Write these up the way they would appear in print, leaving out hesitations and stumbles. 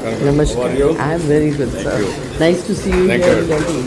Namaskar. How are you? I am very good, sir. you. Nice to see you Thank here you. in Delhi.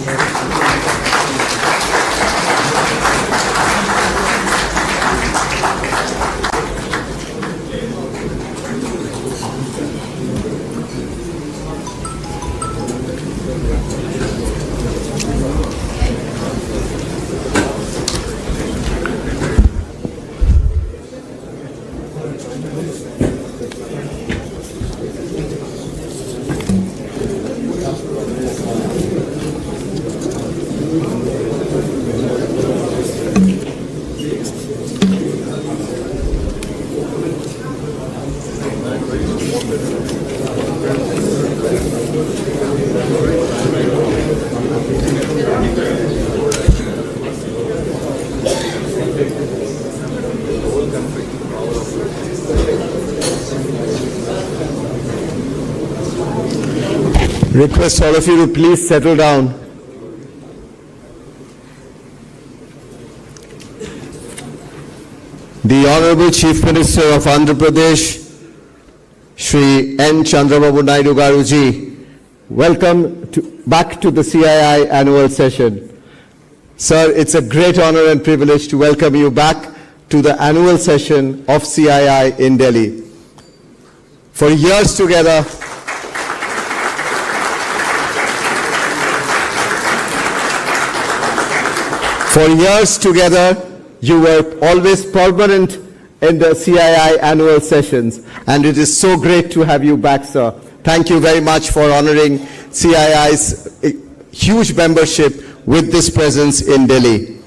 Request all of you to please settle down. The Honorable Chief Minister of Andhra Pradesh, Shri N. Chandrababu Naidu Garuji, welcome back to the CII annual session. Sir, it's a great honor and privilege to welcome you back to the annual session of CII in Delhi. For years together, you were always permanent in the CII annual sessions, and it is so great to have you back, sir. Thank you very much for honoring CII's huge membership with this presence in Delhi.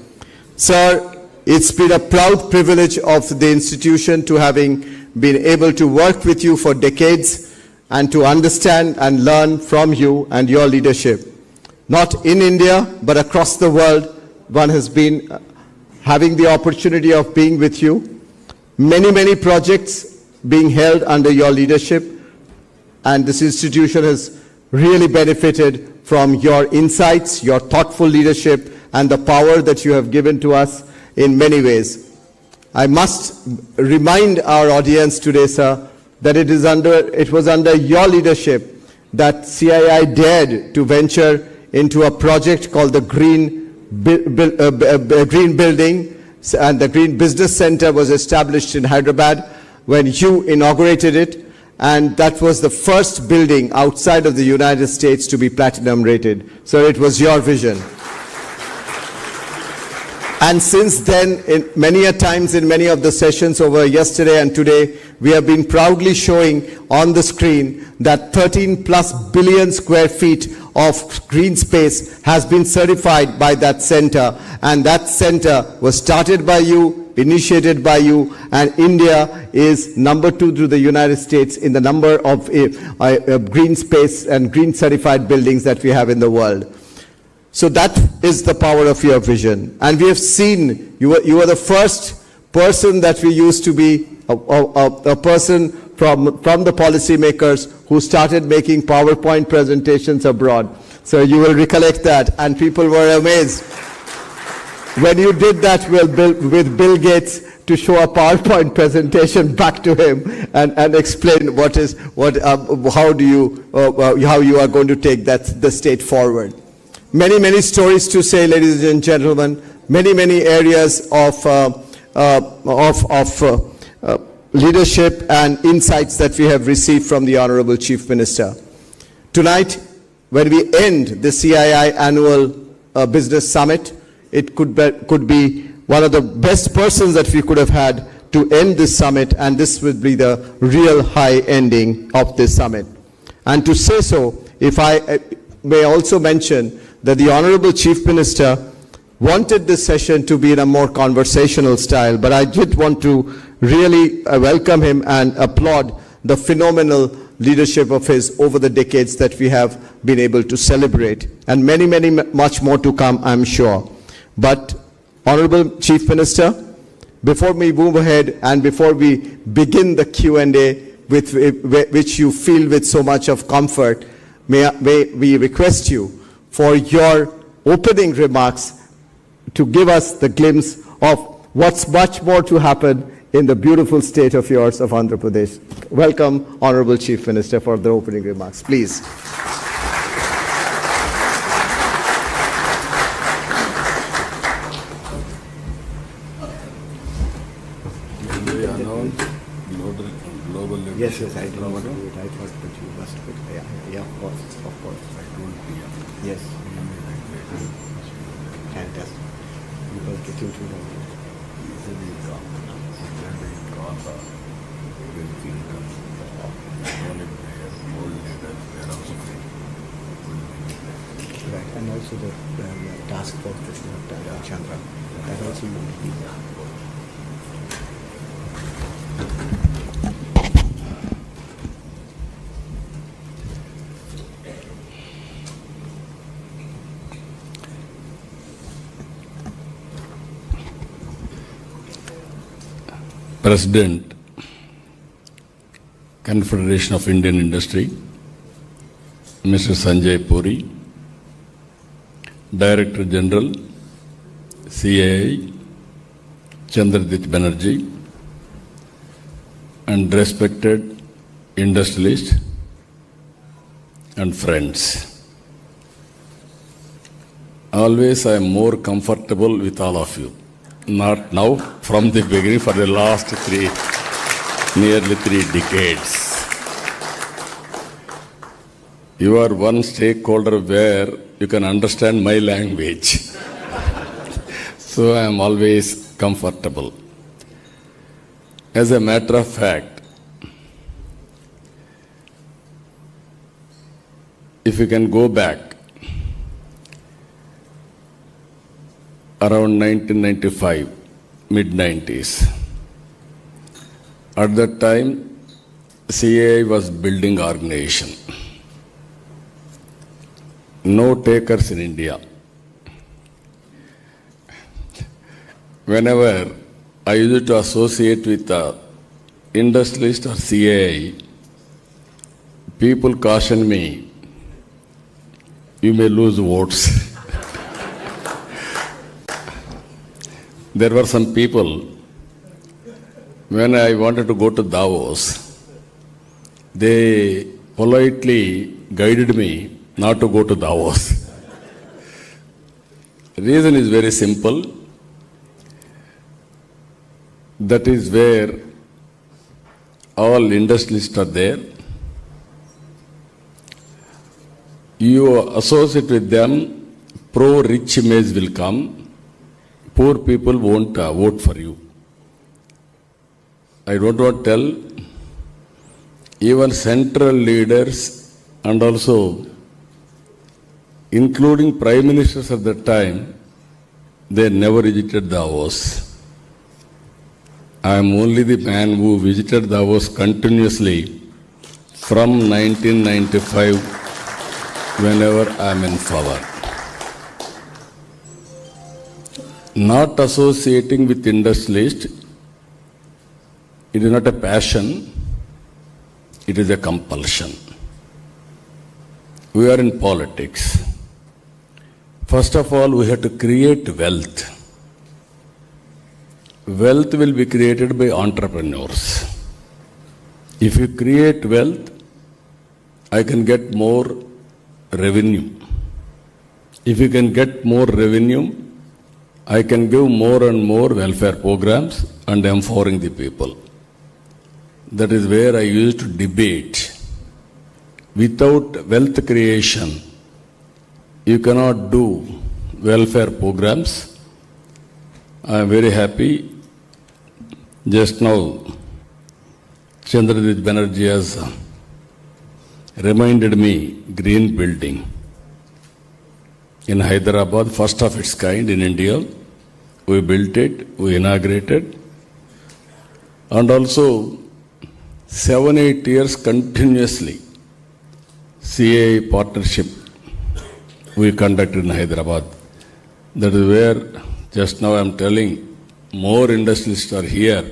Sir, it's been a proud privilege of the institution to having been able to work with you for decades and to understand and learn from you and your leadership. Not in India, but across the world, one has been having the opportunity of being with you. Many projects being held under your leadership, and this institution has really benefited from your insights, your thoughtful leadership, and the power that you have given to us in many ways. I must remind our audience today, sir, that it was under your leadership that CII dared to venture into a project called the Green Building, and the Green Business Center was established in Hyderabad when you inaugurated it, and that was the first building outside of the United States to be platinum rated. So it was your vision. And since then, many a times in many of the sessions over yesterday and today, we have been proudly showing on the screen that 13+ billion square feet of green space has been certified by that center, and that center was started by you, initiated by you, and India is number 2 to the United States in the number of green space and green certified buildings that we have in the world. So that is the power of your vision. And we have seen, you were the first person that we used to be, a person from the policymakers who started making PowerPoint presentations abroad. So you will recollect that, and people were amazed when you did that with Bill Gates to show a PowerPoint presentation back to him and explain how you are going to take the state forward. Many stories to say, ladies and gentlemen. Many areas of leadership and insights that we have received from the Honorable Chief Minister. Tonight, when we end the CII annual business summit, it could be one of the best persons that we could have had to end this summit, and this would be the real high ending of this summit. And to say so, if I may also mention that the Honorable Chief Minister wanted this session to be in a more conversational style, but I did want to really welcome him and applaud the phenomenal leadership of his over the decades that we have been able to celebrate, and many much more to come, I'm sure. But Honorable Chief Minister, before we move ahead and before we begin the Q&A which you feel with so much of comfort, may we request you for your opening remarks to give us the glimpse of what's much more to happen in the beautiful state of yours of Andhra Pradesh. Welcome, Honorable Chief Minister, for the opening remarks. Please. Yes, I didn't want to do it. I thought that you must put, yeah, of course. I told PM. Yes. Fantastic. You were getting to know. He said he called the very kingdom. Only prayer, old leaders, they are also free. Right, and also the task force that you have done, Chandra. That also you will be there. President, Confederation of Indian Industry, Mr. Sanjay Puri, Director General, CII, Chandradit Banerjee, and respected industrialists and friends. Always I am more comfortable with all of you. Not now, from the beginning, for the last nearly 3 decades. You are one stakeholder where you can understand my language. So I am always comfortable. As a matter of fact, if you can go back, around 1995, mid-90s. At that time, CII was building organization. No takers in India. Whenever I used to associate with the industrialist or CII, people caution me, you may lose votes. There were some people, when I wanted to go to Davos, they politely guided me not to go to Davos. The reason is very simple. That is where all industrialists are there. You associate with them, pro-rich image will come. Poor people won't vote for you. I don't want to tell, even central leaders and also including prime ministers at that time, they never visited Davos. I am only the man who visited Davos continuously from 1995 whenever I am in power. Not associating with industrialists, it is not a passion, it is a compulsion. We are in politics. First of all, we have to create wealth. Wealth will be created by entrepreneurs. If you create wealth, I can get more revenue. If you can get more revenue, I can give more and more welfare programs and empowering the people. That is where I used to debate. Without wealth creation, you cannot do welfare programs. I am very happy. Just now, Chandradit Banerjee has reminded me, green building. In Hyderabad, first of its kind in India. We built it, we inaugurated. And also, 7-8 years continuously, CII partnership we conducted in Hyderabad. That is where, just now I am telling, more industrialists are here.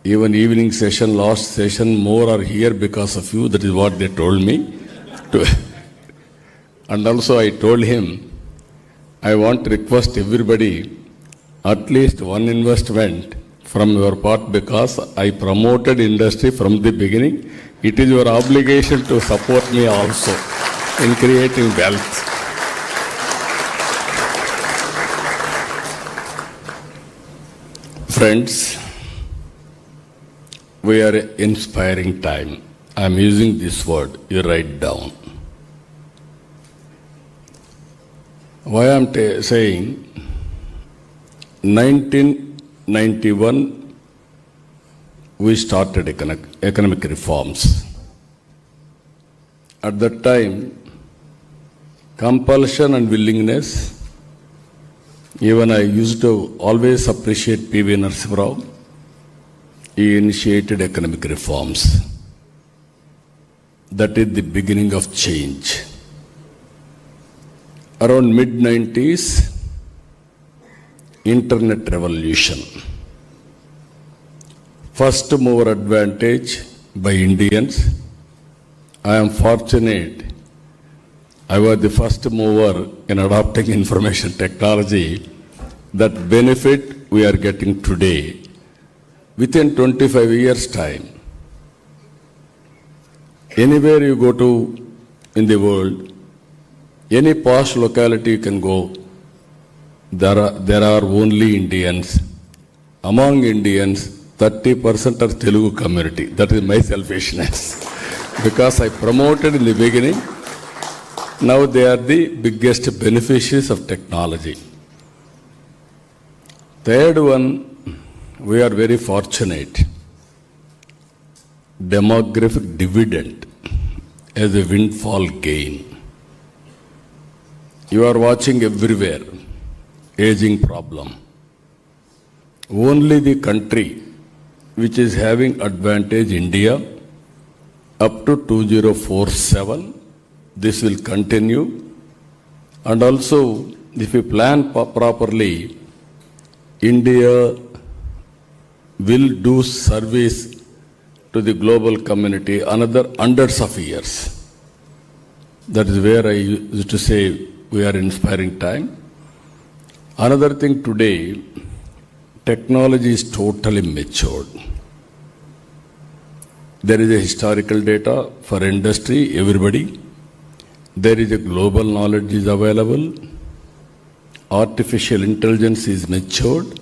Even evening session, last session, more are here because of you. That is what they told me. And also I told him, I want to request everybody, at least one investment from your part because I promoted industry from the beginning. It is your obligation to support me also in creating wealth. Friends, we are inspiring time. I am using this word, you write down. Why I am saying 1991 we started economic reforms. At that time, compulsion and willingness, even I used to always appreciate P.V. Narasimha Rao. He initiated economic reforms. That is the beginning of change. Around mid-90s, internet revolution. First mover advantage by Indians. I am fortunate. I was the first mover in adopting information technology. That benefit we are getting today. Within 25 years' time, anywhere you go to in the world, any posh locality you can go, there are only Indians. Among Indians, 30% are Telugu community. That is my selfishness. Because I promoted in the beginning, now they are the biggest beneficiaries of technology. Third one, we are very fortunate. Demographic dividend as a windfall gain. You are watching everywhere, aging problem. Only the country which is having advantage, India, up to 2047, this will continue. And also, if we plan properly, India will do service to the global community another hundreds of years. That is where I used to say we are inspiring time. Another thing today, technology is totally matured. There is a historical data for industry, everybody. There is a global knowledge is available. Artificial intelligence is matured.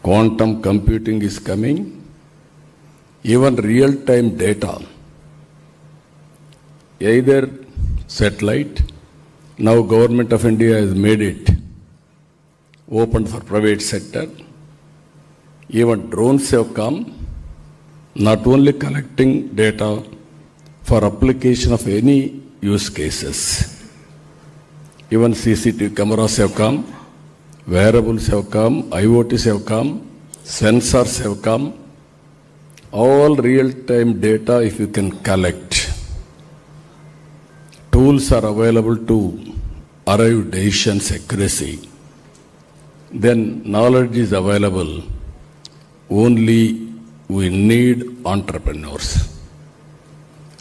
Quantum computing is coming. Even real-time data. Either satellite, now Government of India has made it open for private sector. Even drones have come, not only collecting data for application of any use cases. Even CCTV cameras have come, wearables have come, IoTs have come, sensors have come. All real-time data if you can collect. Tools are available to arrive decisions accuracy. Then knowledge is available. Only we need entrepreneurs.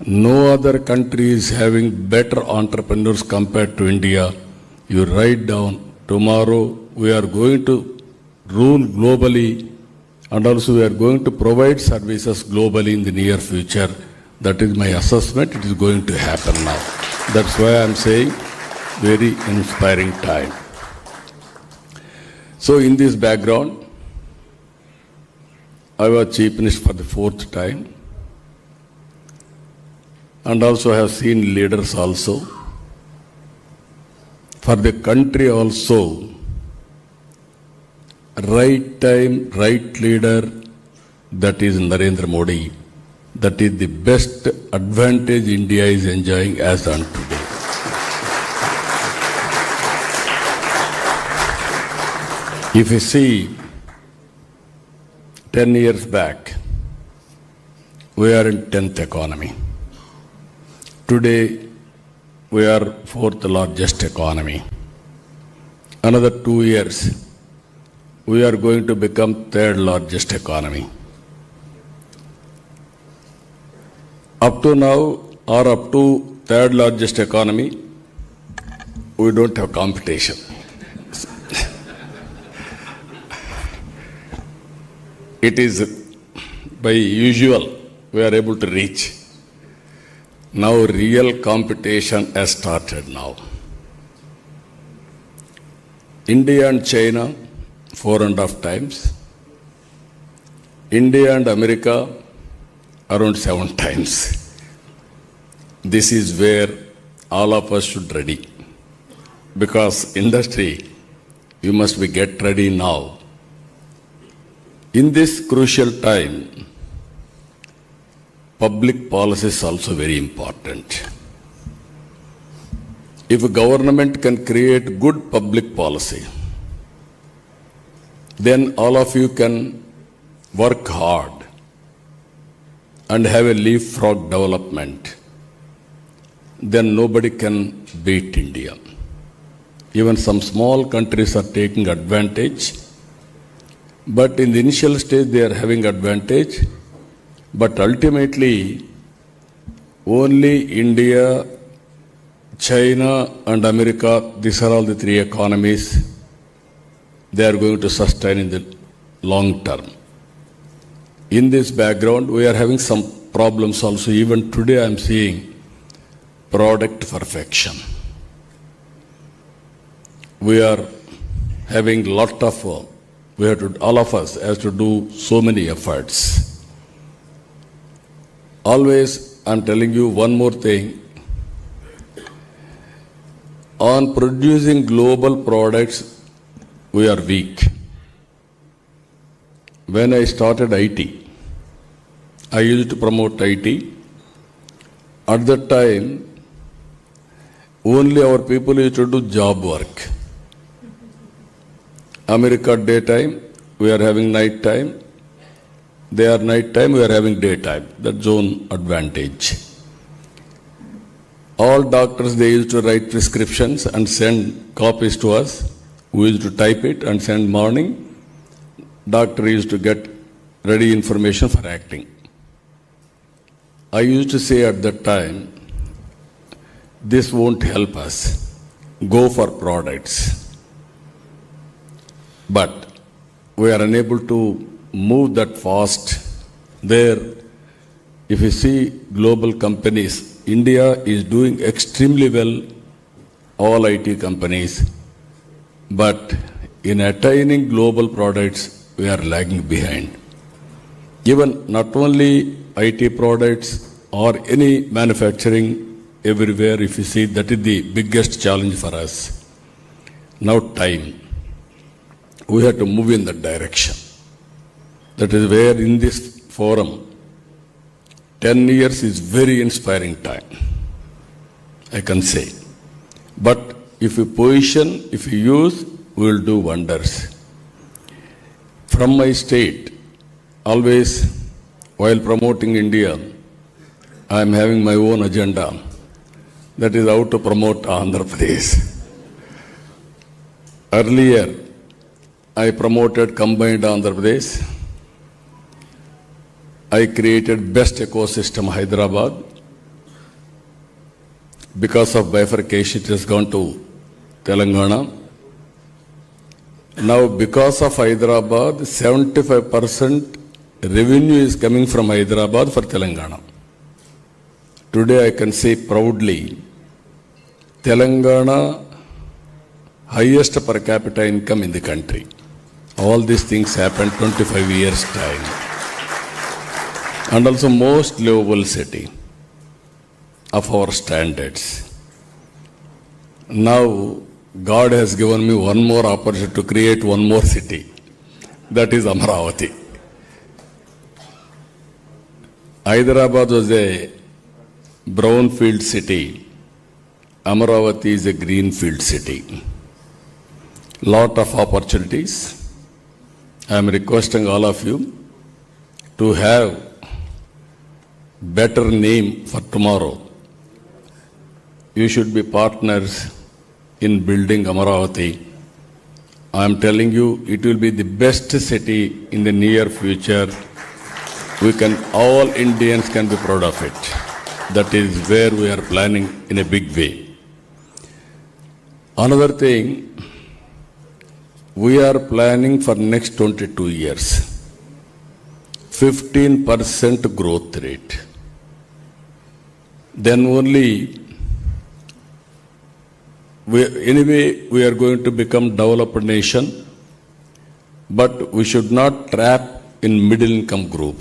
No other country is having better entrepreneurs compared to India. You write down, tomorrow we are going to rule globally and also we are going to provide services globally in the near future. That is my assessment. It is going to happen now. That's why I am saying very inspiring time. So in this background, I was Chief Minister for the 4th time. And also have seen leaders also. For the country also, right time, right leader, that is Narendra Modi. That is the best advantage India is enjoying as on today. If you see, 10 years back, we are in 10th economy. Today, we are 4th largest economy. Another 2 years, we are going to become 3rd largest economy. Up to now, or up to 3rd largest economy, we don't have competition. it is by usual we are able to reach. Now real competition has started now. India and China 4.5 times. India and America around 7 times. This is where all of us should ready. Because industry, you must be get ready now. In this crucial time, public policy is also very important. If a government can create good public policy, then all of you can work hard and have a leapfrog development. Then nobody can beat India. Even some small countries are taking advantage, but in the initial stage they are having advantage, but ultimately only India, China and America, these are all the three economies, they are going to sustain in the long term. In this background, we are having some problems also. Even today I am seeing product perfection. We are having lot of, all of us has to do so many efforts. Always I am telling you one more thing. On producing global products, we are weak. When I started IT, I used to promote IT. At that time, only our people used to do job work. America daytime, we are having night time. They are night time, we are having daytime. That's own advantage. All doctors, they used to write prescriptions and send copies to us. We used to type it and send morning. Doctor used to get ready information for acting. I used to say at that time, this won't help us. Go for products. But we are unable to move that fast. There, if you see global companies, India is doing extremely well, all IT companies. But in attaining global products, we are lagging behind. Even not only IT products or any manufacturing everywhere, if you see, that is the biggest challenge for us. Now time. We have to move in that direction. That is where in this forum, 10 years is very inspiring time, I can say. But if you position, if you use, we will do wonders. From my state, always while promoting India, I am having my own agenda. That is how to promote Andhra Pradesh. Earlier, I promoted combined Andhra Pradesh. I created best ecosystem Hyderabad. Because of bifurcation, it has gone to Telangana. Now, because of Hyderabad, 75% revenue is coming from Hyderabad for Telangana. Today, I can say proudly, Telangana highest per capita income in the country. All these things happened 25 years time. And also most livable city of our standards. Now, God has given me one more opportunity to create one more city. That is Amaravati. Hyderabad was a brownfield city. Amaravati is a greenfield city. Lot of opportunities. I am requesting all of you to have better name for tomorrow. You should be partners in building Amaravati. I am telling you, it will be the best city in the near future. All Indians can be proud of it. That is where we are planning in a big way. Another thing, we are planning for next 22 years. 15% growth rate. Then only, we are going to become developed nation, but we should not trap in middle income group.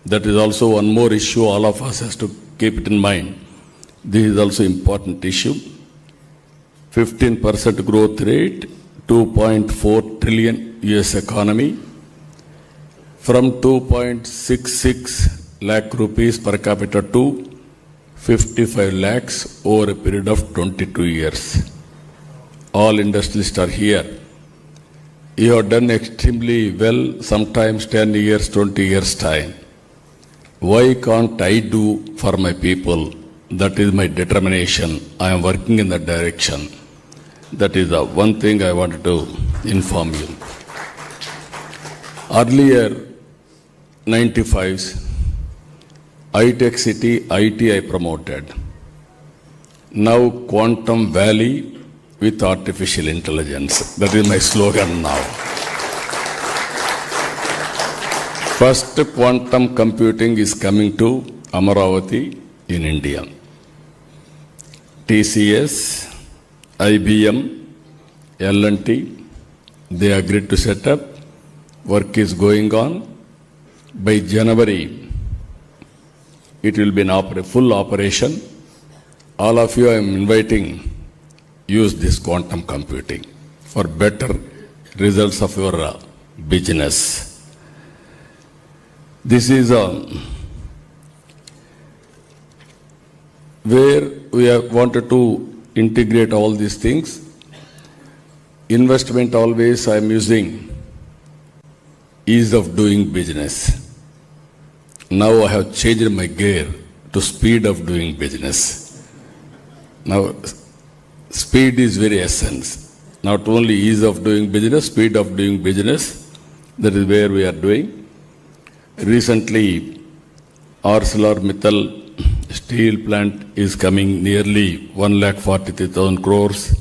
That is also one more issue all of us has to keep it in mind. This is also important issue. 15% growth rate, 2.4 trillion US economy, from 2.66 lakh rupees per capita to 55 lakhs over a period of 22 years. All industrialists are here. You have done extremely well, sometimes 10 years, 20 years time. Why can't I do for my people? That is my determination. I am working in that direction. That is the one thing I wanted to inform you. Earlier, 95s, high-tech city, IT I promoted. Now Quantum Valley with artificial intelligence. That is my slogan now. First quantum computing is coming to Amaravati in India. TCS, IBM, L&T, they agreed to set up. Work is going on. By January, it will be in full operation. All of you I am inviting, use this quantum computing for better results of your business. This is where we have wanted to integrate all these things. Investment always I am using ease of doing business. Now I have changed my gear to speed of doing business. Now speed is very essence. Not only ease of doing business, speed of doing business. That is where we are doing. Recently, ArcelorMittal steel plant is coming nearly 1,43,000 crores.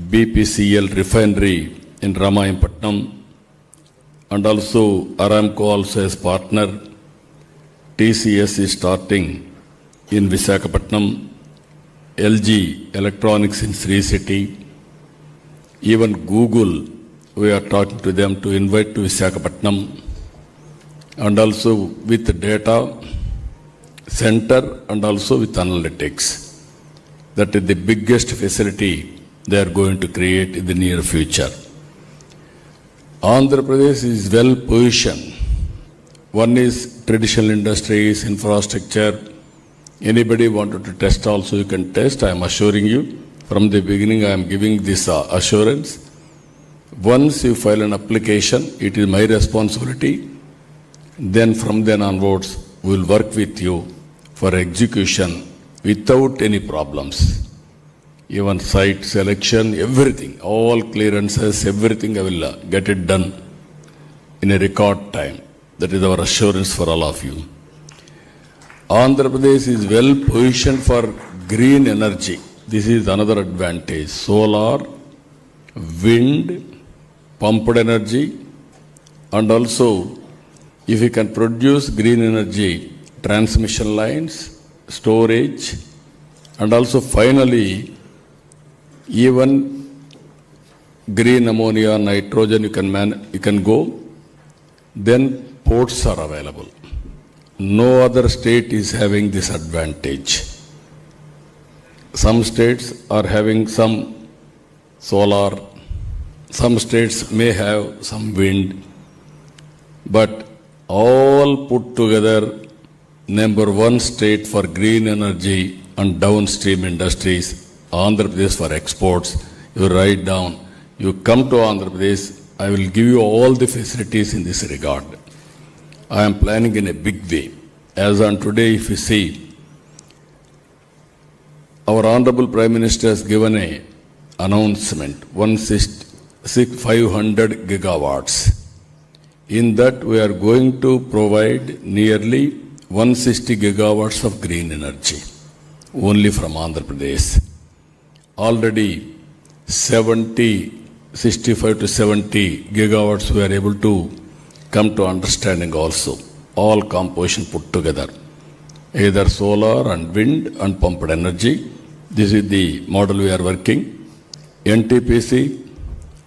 BPCL refinery in Ramayapatnam, and also Aramco also as partner. TCS is starting in Visakhapatnam. LG Electronics in Sri City. Even Google, we are talking to them to invite to Visakhapatnam. And also with data center and also with analytics. That is the biggest facility they are going to create in the near future. Andhra Pradesh is well positioned. One is traditional industries, infrastructure. Anybody wanted to test also, you can test. I am assuring you, from the beginning I am giving this assurance. Once you file an application, it is my responsibility. Then from then onwards, we will work with you for execution without any problems. Even site selection, everything, all clearances, everything I will get it done in a record time. That is our assurance for all of you. Andhra Pradesh is well positioned for green energy. This is another advantage. Solar, wind, pumped energy, and also if you can produce green energy, transmission lines, storage, and also finally even green ammonia, nitrogen you can go, then ports are available. No other state is having this advantage. Some states are having some solar, some states may have some wind, but all put together, number one state for green energy and downstream industries, Andhra Pradesh for exports. You write down, you come to Andhra Pradesh, I will give you all the facilities in this regard. I am planning in a big way. As on today, if you see, our Honorable Prime Minister has given a announcement, 500 gigawatts. In that, we are going to provide nearly 160 gigawatts of green energy, only from Andhra Pradesh. Already 65 to 70 gigawatts we are able to come to understanding also, all composition put together, either solar and wind and pumped energy. This is the model we are working. NTPC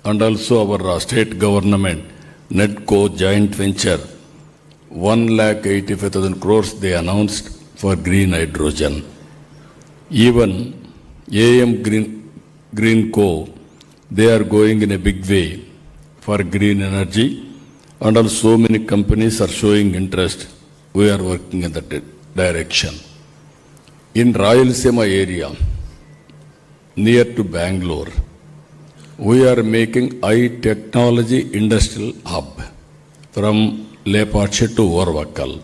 and also our state government, NEDCO joint venture, 1,85,000 crores they announced for green hydrogen. Even AM Green Co, they are going in a big way for green energy, and also so many companies are showing interest. We are working in that direction. In Rayalaseema area, near to Bangalore, we are making high technology industrial hub from Lepache to Orvakal.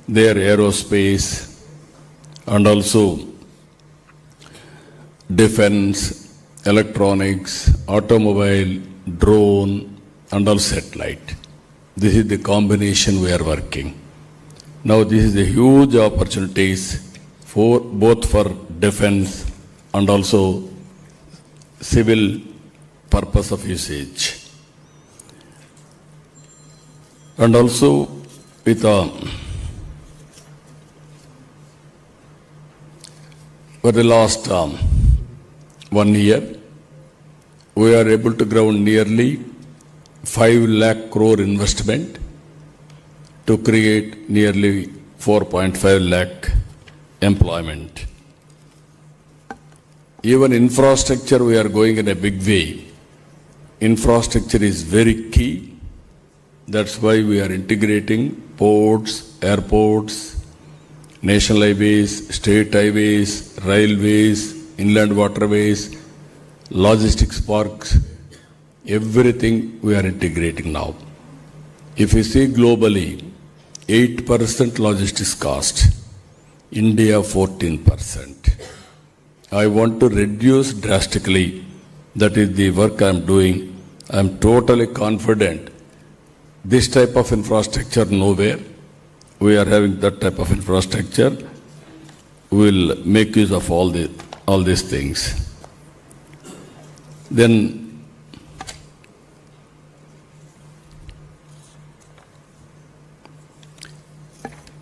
There aerospace and also defense, electronics, automobile, drone and also satellite. This is the combination we are working. Now this is a huge opportunities for both for defense and also civil purpose of usage. And also with for the last 1 year, we are able to ground nearly 5 lakh crore investment to create nearly 4.5 lakh employment. Even infrastructure, we are going in a big way. Infrastructure is very key. That's why we are integrating ports, airports, national highways, state highways, railways, inland waterways, logistics parks, everything we are integrating now. If you see globally, 8% logistics cost, India 14%. I want to reduce drastically. That is the work I am doing. I am totally confident. This type of infrastructure nowhere. We are having that type of infrastructure. We will make use of all these things. Then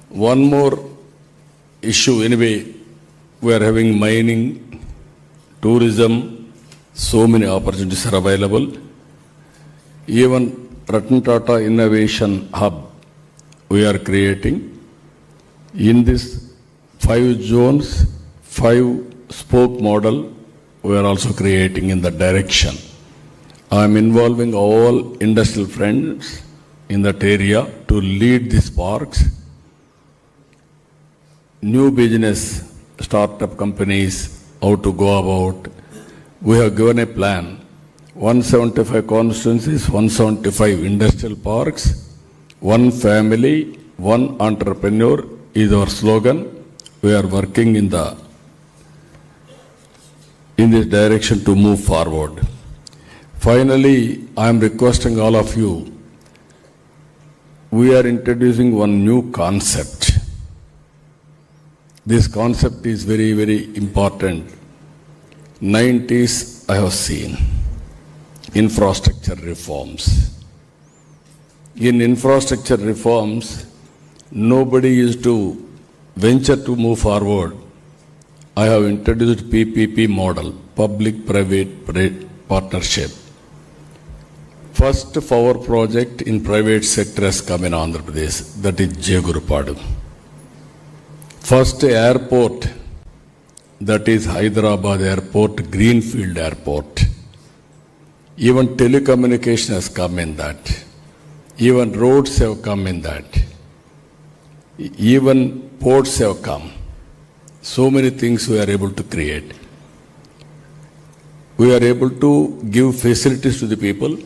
one more issue anyway, we are having mining, tourism, so many opportunities are available. Even Ratan Tata Innovation Hub we are creating. In this 5 zones, 5 spoke model, we are also creating in that direction. I am involving all industrial friends in that area to lead these parks. New business, startup companies, how to go about. We have given a plan. 175 constituencies, 175 industrial parks, 1 family, 1 entrepreneur is our slogan. We are working in this direction to move forward. Finally, I am requesting all of you, we are introducing one new concept. This concept is very, very important. 90s I have seen infrastructure reforms. In infrastructure reforms, nobody used to venture to move forward. I have introduced PPP model, public-private partnership. First power project in private sector has come in Andhra Pradesh, that is Jegurupadu. First airport, that is Hyderabad airport, Greenfield airport. Even telecommunication has come in that. Even roads have come in that. Even ports have come. So many things we are able to create. We are able to give facilities to the people.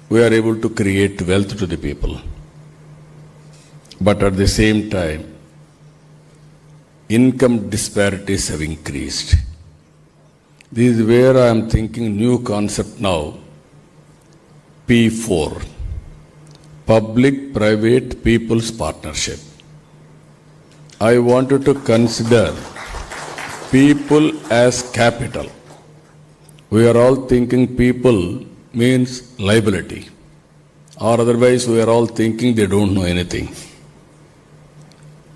We are able to create wealth to the people. But at the same time, income disparities have increased. This is where I am thinking new concept now, P4, Public-Private People's Partnership. I wanted to consider people as capital. We are all thinking people means liability. or otherwise we are all thinking they don't know anything.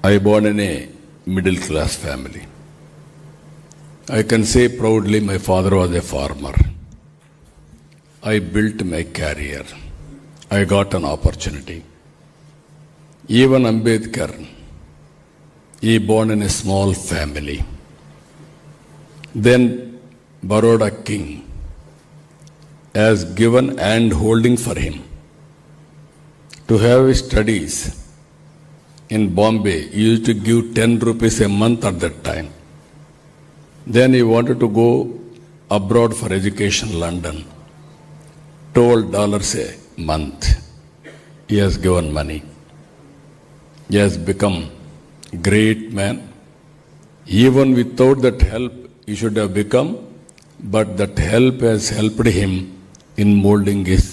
I born in a middle class family. I can say proudly my father was a farmer. I built my career. I got an opportunity. Even Ambedkar, he born in a small family. Then Baroda king has given hand holding for him to have his studies in Bombay. He used to give 10 rupees a month at that time. Then he wanted to go abroad for education, London. $12 a month. He has given money. He has become a great man. Even without that help, he should have become, but that help has helped him in molding his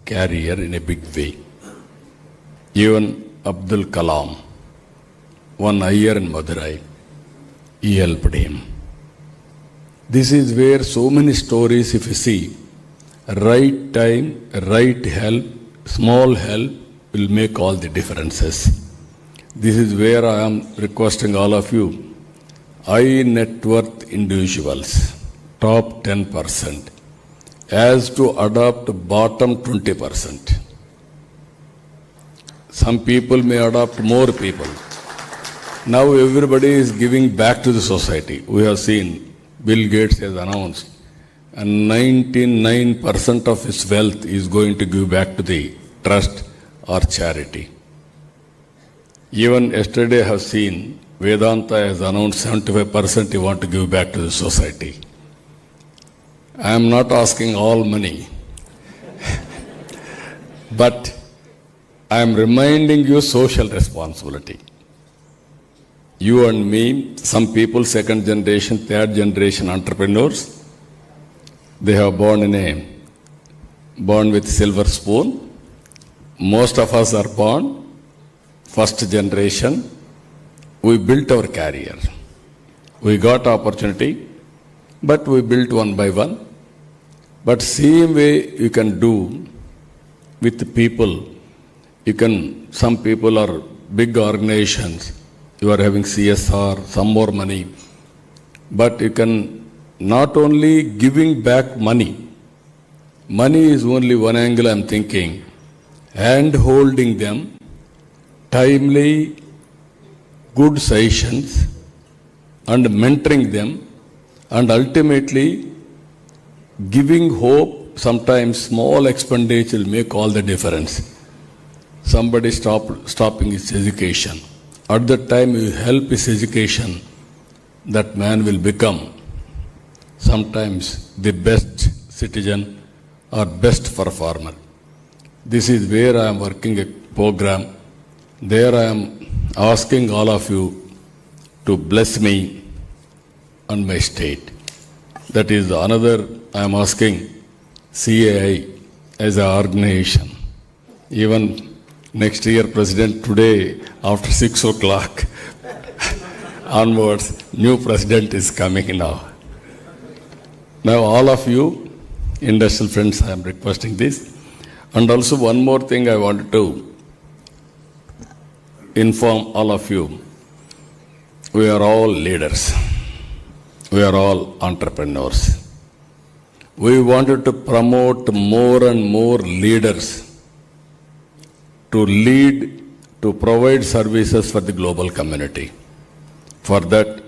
career in a big way. Even Abdul Kalam, one year in Madurai, he helped him. This is where so many stories, if you see, right time, right help, small help will make all the differences. This is where I am requesting all of you, high net worth individuals, top 10%, as to adopt bottom 20%. Some people may adopt more people. Now everybody is giving back to the society. We have seen Bill Gates has announced, and 99% of his wealth is going to give back to the trust or charity. Even yesterday I have seen Vedanta has announced 75% he want to give back to the society. I am not asking all money, but I am reminding you social responsibility. You and me, some people, second generation, third generation entrepreneurs, they have born with silver spoon. Most of us are born first generation. We built our career. We got opportunity, but we built one by one. But same way you can do with people. Some people are big organizations. You are having CSR, some more money. But you can not only giving back money. Money is only one angle I am thinking. Hand holding them, timely, good sessions, and mentoring them, and ultimately giving hope. Sometimes small expenditure will make all the difference. Somebody stopping his education. At that time you help his education, that man will become sometimes the best citizen or best performer. This is where I am working a program. There I am asking all of you to bless me and my state. That is another I am asking CII as an organization. Even next year, President, today after 6 o'clock onwards, new president is coming now. Now all of you, industrial friends, I am requesting this. And also one more thing I wanted to inform all of you. We are all leaders. We are all entrepreneurs. We wanted to promote more and more leaders to lead, to provide services for the global community. For that,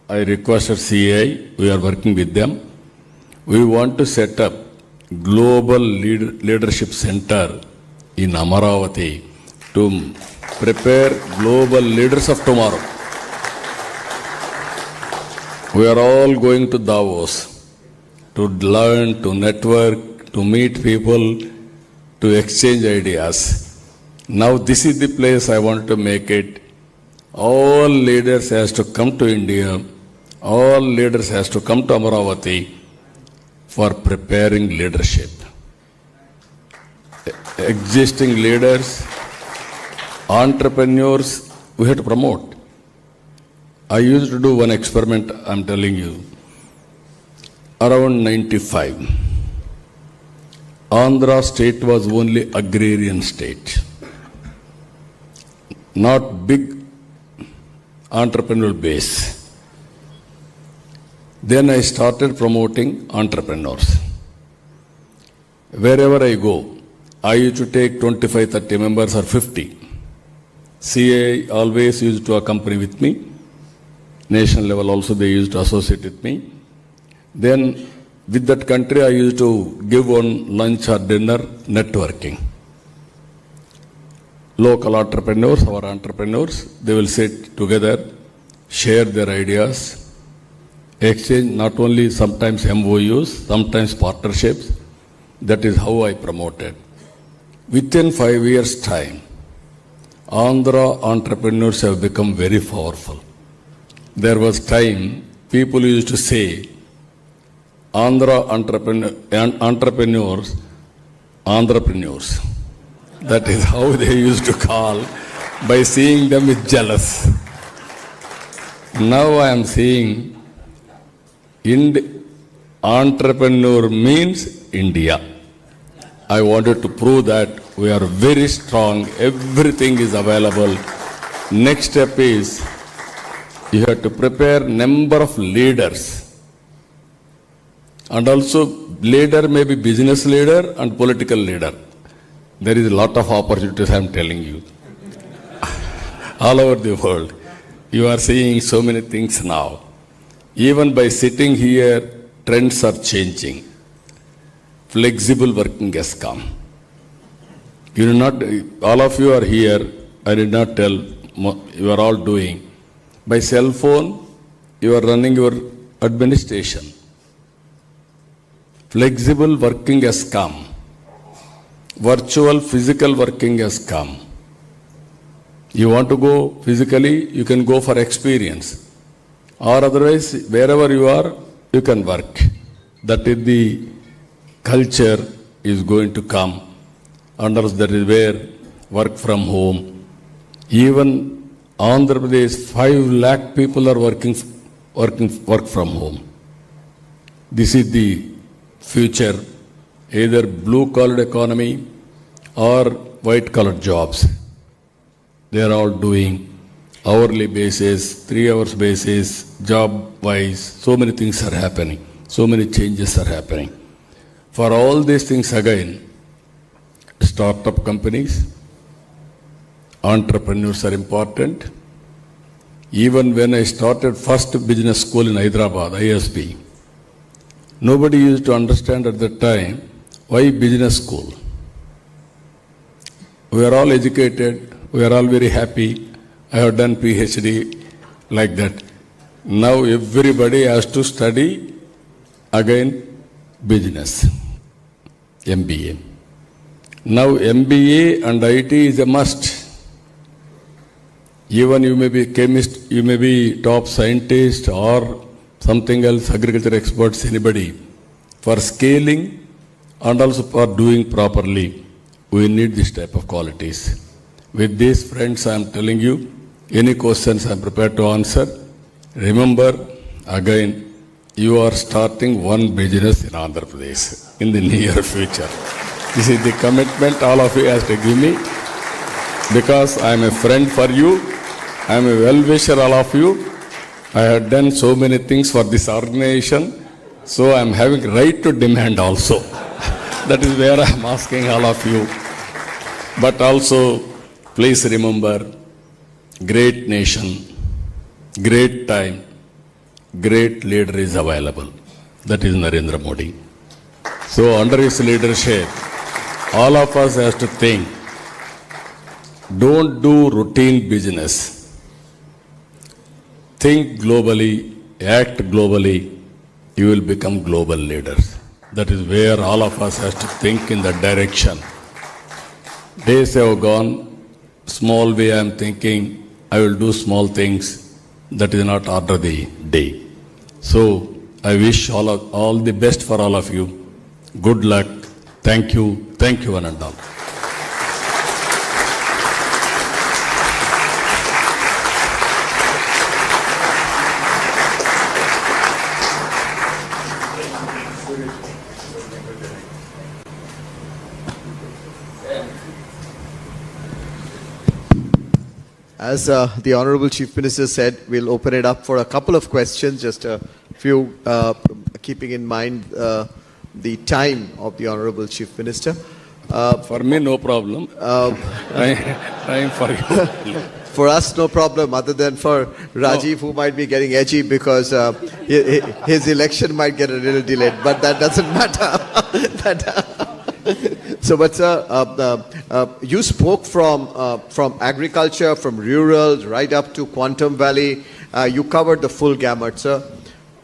I requested CII, we are working with them. We want to set up Global Leadership Center in Amaravati to prepare global leaders of tomorrow. We are all going to Davos to learn, to network, to meet people, to exchange ideas. Now this is the place I want to make it. All leaders has to come to India. All leaders has to come to Amaravati for preparing leadership. Existing leaders, entrepreneurs, we have to promote. I used to do one experiment, I'm telling you. Around 95, Andhra state was only agrarian state, not big entrepreneurial base. Then I started promoting entrepreneurs. Wherever I go, I used to take 25, 30 members or 50. CII always used to accompany with me. National level also they used to associate with me. Then with that country I used to give one lunch or dinner networking. Local entrepreneurs, our entrepreneurs, they will sit together, share their ideas, exchange not only sometimes MOUs, sometimes partnerships. That is how I promoted. Within 5 years' time, Andhra entrepreneurs have become very powerful. There was time people used to say, Andhra entrepreneurs. That is how they used to call by seeing them with jealous. Now I am seeing entrepreneur means India. I wanted to prove that we are very strong, everything is available. Next step is you have to prepare number of leaders. And also leader may be business leader and political leader. There is a lot of opportunities, I am telling you. All over the world. You are seeing so many things now. Even by sitting here, trends are changing. Flexible working has come. You do not, all of you are here, I did not tell, you are all doing. By cell phone, you are running your administration. Flexible working has come. Virtual physical working has come. You want to go physically, you can go for experience. Or otherwise, wherever you are, you can work. That is the culture is going to come. And that is where work from home. Even Andhra Pradesh, 5 lakh people are work from home. This is the future, either blue-collar economy or white-collar jobs. They are all doing hourly basis, 3 hours basis, job-wise. So many things are happening. So many changes are happening. For all these things again, startup companies, entrepreneurs are important. Even when I started first business school in Hyderabad, ISB, nobody used to understand at that time why business school. We are all educated, we are all very happy. I have done PhD like that. Now everybody has to study again business, MBA. Now MBA and IT is a must. Even you may be chemist, you may be top scientist or something else, agriculture experts, anybody. For scaling and also for doing properly, we need this type of qualities. With these friends, I am telling you, any questions I am prepared to answer. Remember, again, you are starting one business in Andhra Pradesh in the near future. This is the commitment all of you have to give me, because I am a friend for you. I am a well-wisher, all of you. I have done so many things for this organization, so I am having right to demand also. That is where I am asking all of you. But also, please remember, great nation, great time, great leader is available. That is Narendra Modi. So under his leadership, all of us have to think, don't do routine business. Think globally, act globally, you will become global leaders. That is where all of us have to think in that direction. Days have gone, small way I am thinking, I will do small things. That is not order the day. So I wish all the best for all of you. Good luck. Thank you one and all. As the Honorable Chief Minister said, we'll open it up for a couple of questions, just a few, keeping in mind the time of the Honorable Chief Minister. For me, no problem. Time for you. For us, no problem, other than for Rajiv, who might be getting edgy because his election might get a little delayed, but that doesn't matter. So, but sir, you spoke from agriculture, from rural, right up to Quantum Valley. You covered the full gamut, sir.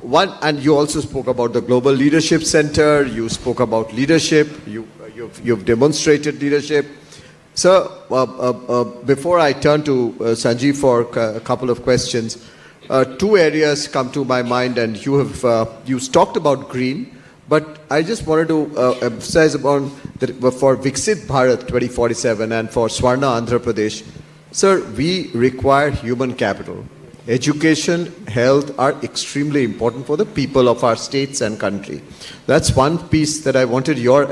And you also spoke about the Global Leadership Center. You spoke about leadership. You've demonstrated leadership. Sir, before I turn to Sanjeev for a couple of questions, two areas come to my mind, and you talked about green, but I just wanted to emphasize upon that for Viksit Bharat 2047 and for Swarna Andhra Pradesh, sir, we require human capital. Education, health are extremely important for the people of our states and country. That's one piece that I wanted your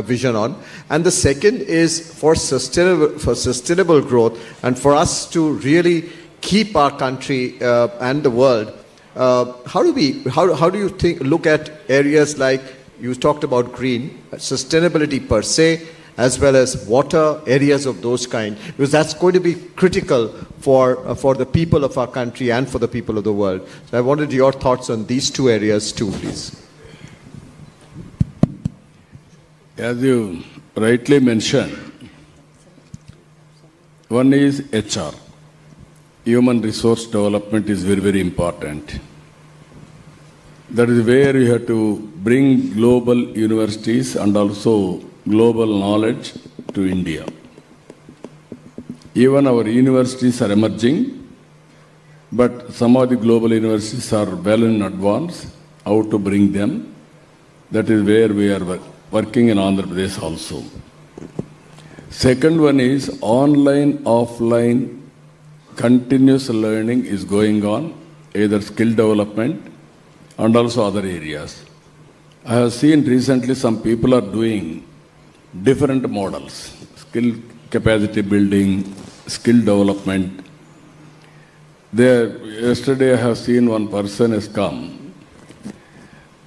vision on. And the second is for sustainable growth and for us to really keep our country and the world. How do you look at areas like you talked about green, sustainability per se, as well as water, areas of those kind, because that's going to be critical for the people of our country and for the people of the world. So I wanted your thoughts on these two areas too, please. As you rightly mentioned, one is HR. Human resource development is very, very important. That is where you have to bring global universities and also global knowledge to India. Even our universities are emerging, but some of the global universities are well in advance. How to bring them? That is where we are working in Andhra Pradesh also. Second one is online, offline, continuous learning is going on, either skill development and also other areas. I have seen recently some people are doing different models, skill capacity building, skill development. Yesterday I have seen one person has come.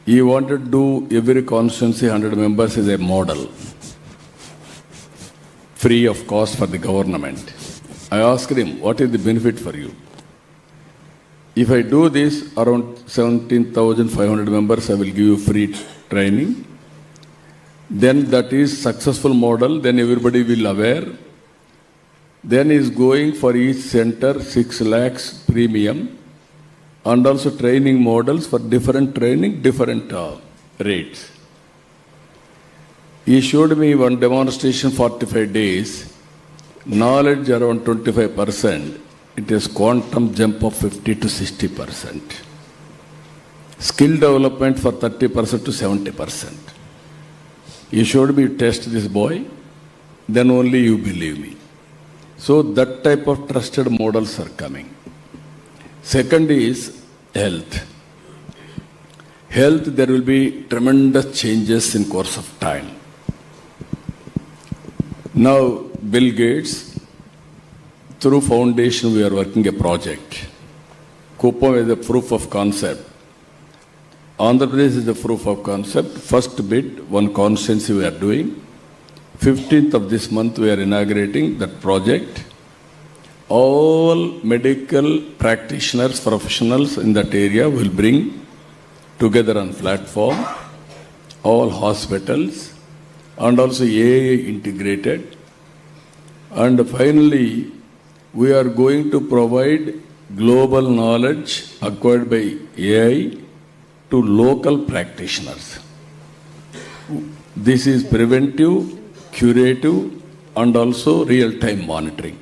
He wanted to do every constituency 100 members as a model, free of cost for the government. I asked him, what is the benefit for you? If I do this, around 17,500 members, I will give you free training. Then that is successful model, then everybody will aware. Then is going for each center 6 lakhs premium and also training models for different training, different rates. He showed me one demonstration 45 days, knowledge around 25%, it is quantum jump of 50 to 60%. Skill development for 30% to 70%. You showed me test this boy, then only you believe me. So that type of trusted models are coming. Second is health. Health, there will be tremendous changes in course of time. Now, Bill Gates, through foundation we are working a project. Kupam is a proof of concept. Andhra Pradesh is the proof of concept. First bit, one constituency we are doing. 15th of this month we are inaugurating that project. All medical practitioners, professionals in that area will bring together on platform, all hospitals, and also AI integrated. And finally, we are going to provide global knowledge acquired by AI to local practitioners. This is preventive, curative, and also real-time monitoring.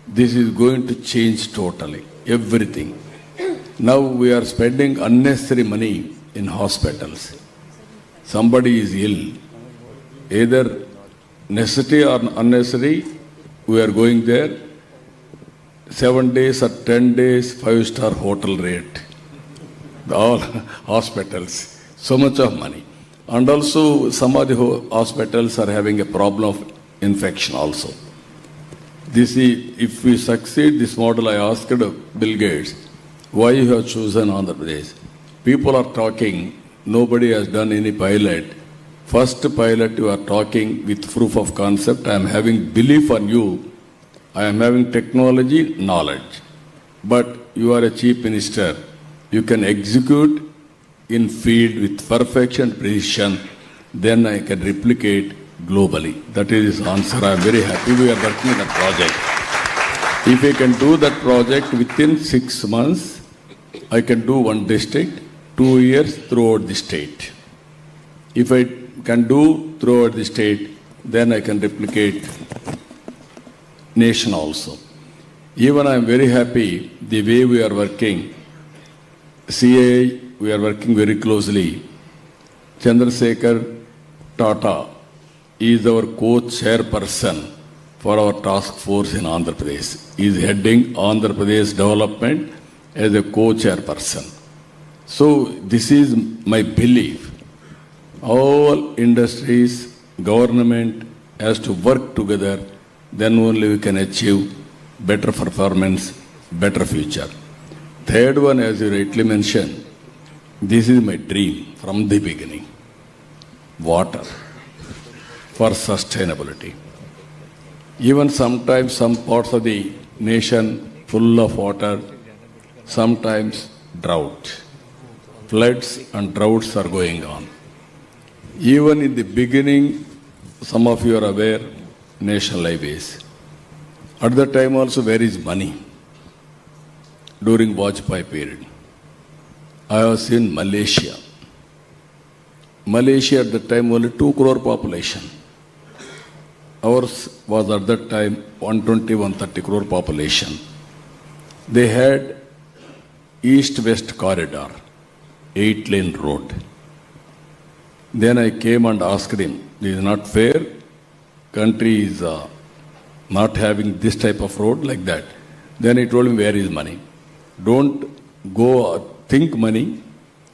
This is going to change totally everything. Now we are spending unnecessary money in hospitals. Somebody is ill, either necessary or unnecessary, we are going there. 7 days or 10 days, 5-star hotel rate. All hospitals, so much of money. And also some of the hospitals are having a problem of infection also. This is, if we succeed this model, I asked Bill Gates, why you have chosen Andhra Pradesh? People are talking, nobody has done any pilot. First pilot you are talking with proof of concept. I am having belief on you. I am having technology knowledge. But you are a chief minister. You can execute in field with perfection, precision. Then I can replicate globally. That is his answer. I am very happy we are working on that project. If I can do that project within 6 months, I can do one district, 2 years throughout the state. If I can do throughout the state, then I can replicate nation also. Even I am very happy the way we are working. CII, we are working very closely. Chandrasekhar Tata is our co-chairperson for our task force in Andhra Pradesh. He is heading Andhra Pradesh development as a co-chairperson. So this is my belief. All industries, government has to work together, then only we can achieve better performance, better future. Third one, as you rightly mentioned, this is my dream from the beginning. Water for sustainability. Even sometimes some parts of the nation full of water, sometimes drought. Floods and droughts are going on. Even in the beginning, some of you are aware, national highways. At that time also, where is money? During Vajpayee period. I was in Malaysia. Malaysia at that time only 2 crore population. Ours was at that time 120, 130 crore population. They had east-west corridor, 8-lane road. Then I came and asked him, this is not fair. Country is not having this type of road like that. Then he told me, where is money? Don't go think money,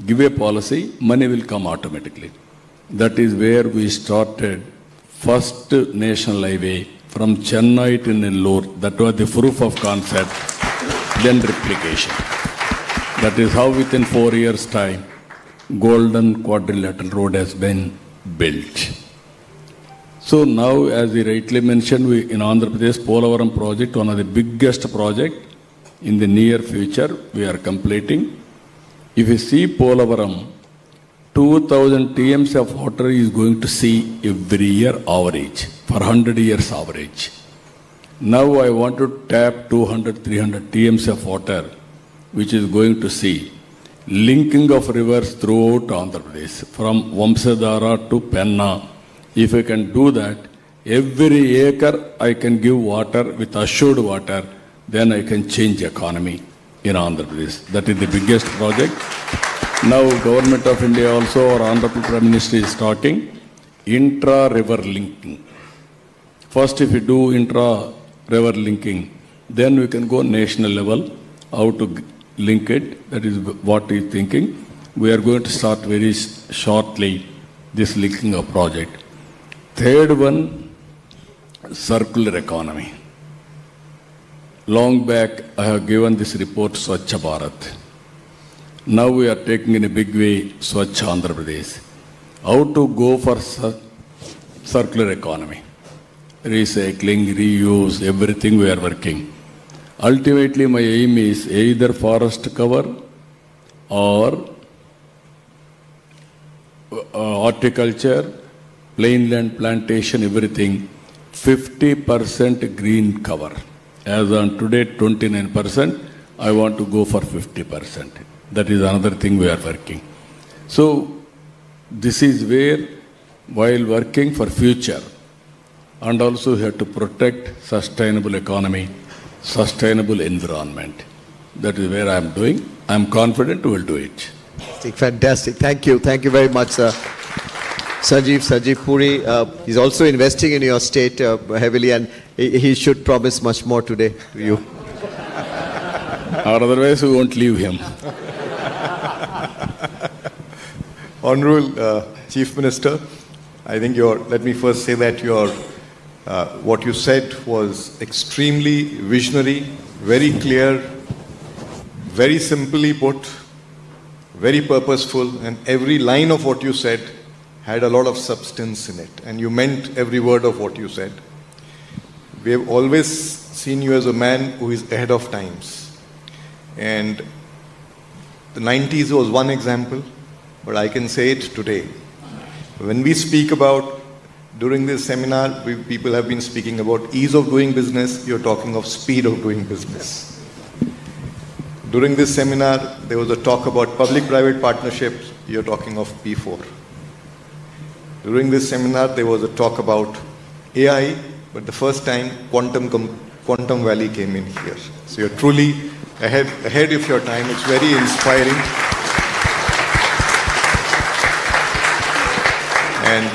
give a policy, money will come automatically. That is where we started first national highway from Chennai to Nellore. That was the proof of concept, then replication. That is how within 4 years' time, Golden Quadrilateral Road has been built. So now, as you rightly mentioned, we in Andhra Pradesh, Polavaram project, one of the biggest project in the near future, we are completing. If you see Polavaram, 2,000 TMs of water is going to see every year average, for 100 years average. Now I want to tap 200, 300 TMs of water, which is going to see linking of rivers throughout Andhra Pradesh, from Vamsadhara to Penna. If I can do that, every acre I can give water with assured water, then I can change economy in Andhra Pradesh. That is the biggest project. Now Government of India also, our Honorable Prime Minister is talking intra-river linking. First, if we do intra-river linking, then we can go national level, how to link it. That is what he is thinking. We are going to start very shortly this linking of project. Third one, circular economy. Long back, I have given this report, Swachh Bharat. Now we are taking in a big way Swachh Andhra Pradesh. How to go for circular economy? Recycling, reuse, everything we are working. Ultimately, my aim is either forest cover or horticulture, plainland plantation, everything, 50% green cover. As on today, 29%, I want to go for 50%. That is another thing we are working. So, this is where, while working for future, and also we have to protect sustainable economy, sustainable environment. That is where I am doing. I am confident we will do it. Fantastic. Thank you. Thank you very much, sir. Sanjeev Puri is also investing in your state heavily, and he should promise much more today to you. Or otherwise we won't leave him. Honorable Chief Minister, I think let me first say that your What you said was extremely visionary, very clear, very simply put, very purposeful, and every line of what you said had a lot of substance in it, and you meant every word of what you said. We have always seen you as a man who is ahead of times. And the 90s was one example, but I can say it today. When we speak about, during this seminar, people have been speaking about ease of doing business, you're talking of speed of doing business. During this seminar, there was a talk about public-private partnerships, you're talking of P4. During this seminar, there was a talk about AI, but the first time Quantum Valley came in here. So you're truly ahead of your time. It's very inspiring. And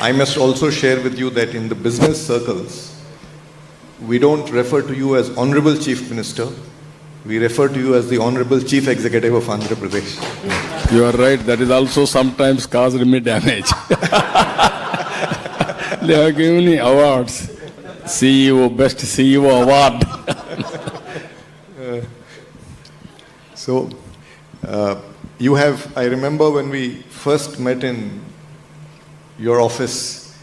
I must also share with you that in the business circles, we don't refer to you as Honorable Chief Minister. We refer to you as the Honorable Chief Executive of Andhra Pradesh. You are right. That is also sometimes caused me damage. They have given me awards. CEO, Best CEO Award. So, you have, I remember when we first met in your office,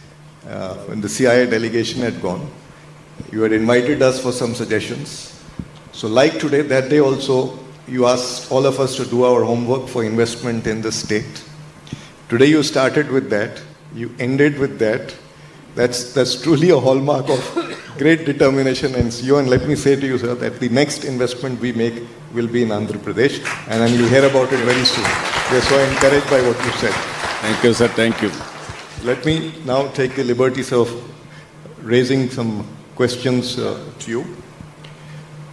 when the CII delegation had gone, you had invited us for some suggestions. So like today, that day also, you asked all of us to do our homework for investment in the state. Today you started with that, you ended with that. That's truly a hallmark of great determination and CEO. And let me say to you, sir, that the next investment we make will be in Andhra Pradesh, and you'll hear about it very soon. We are so encouraged by what you said. Thank you, sir. Thank you. Let me now take the liberties of raising some questions to you.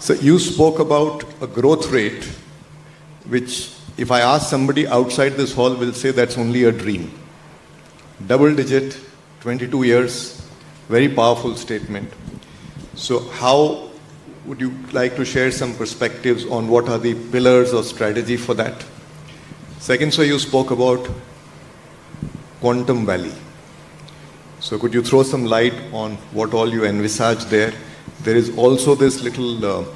So you spoke about a growth rate, which if I ask somebody outside this hall will say that's only a dream. Double digit, 22 years, very powerful statement. So how would you like to share some perspectives on what are the pillars or strategy for that? Second, sir, you spoke about Quantum Valley. So could you throw some light on what all you envisage there? There is also this little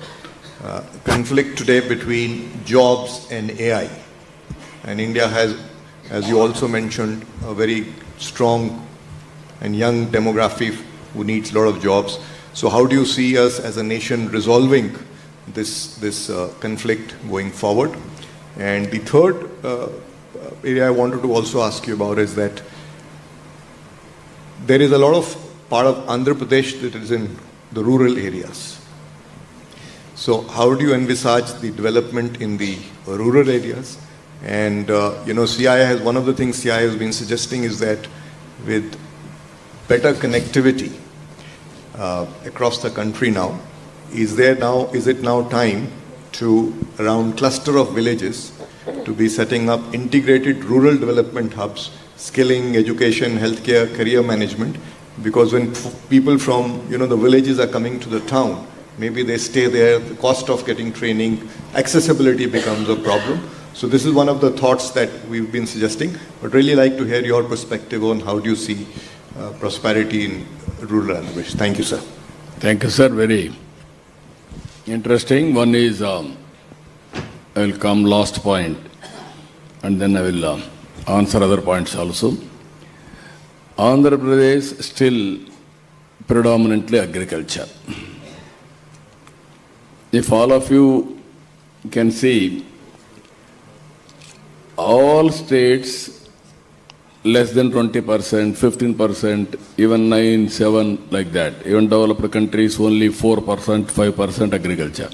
conflict today between jobs and AI. And India has, as you also mentioned, a very strong and young demography who needs a lot of jobs. So how do you see us as a nation resolving this conflict going forward? And the third area I wanted to also ask you about is that there is a lot of part of Andhra Pradesh that is in the rural areas. So how do you envisage the development in the rural areas? And CII has, one of the things CII has been suggesting is that with better connectivity across the country now, is it now time to, around cluster of villages, to be setting up integrated rural development hubs, skilling, education, healthcare, career management? Because when people from the villages are coming to the town, maybe they stay there, the cost of getting training, accessibility becomes a problem. So this is one of the thoughts that we've been suggesting, but really like to hear your perspective on how do you see prosperity in rural Andhra Pradesh. Thank you, sir. Thank you, sir. Very interesting. One is, I will come last point, and then I will answer other points also. Andhra Pradesh still predominantly agriculture. If all of you can see, all states less than 20%, 15%, even 9, 7, like that. Even developed countries only 4%, 5% agriculture.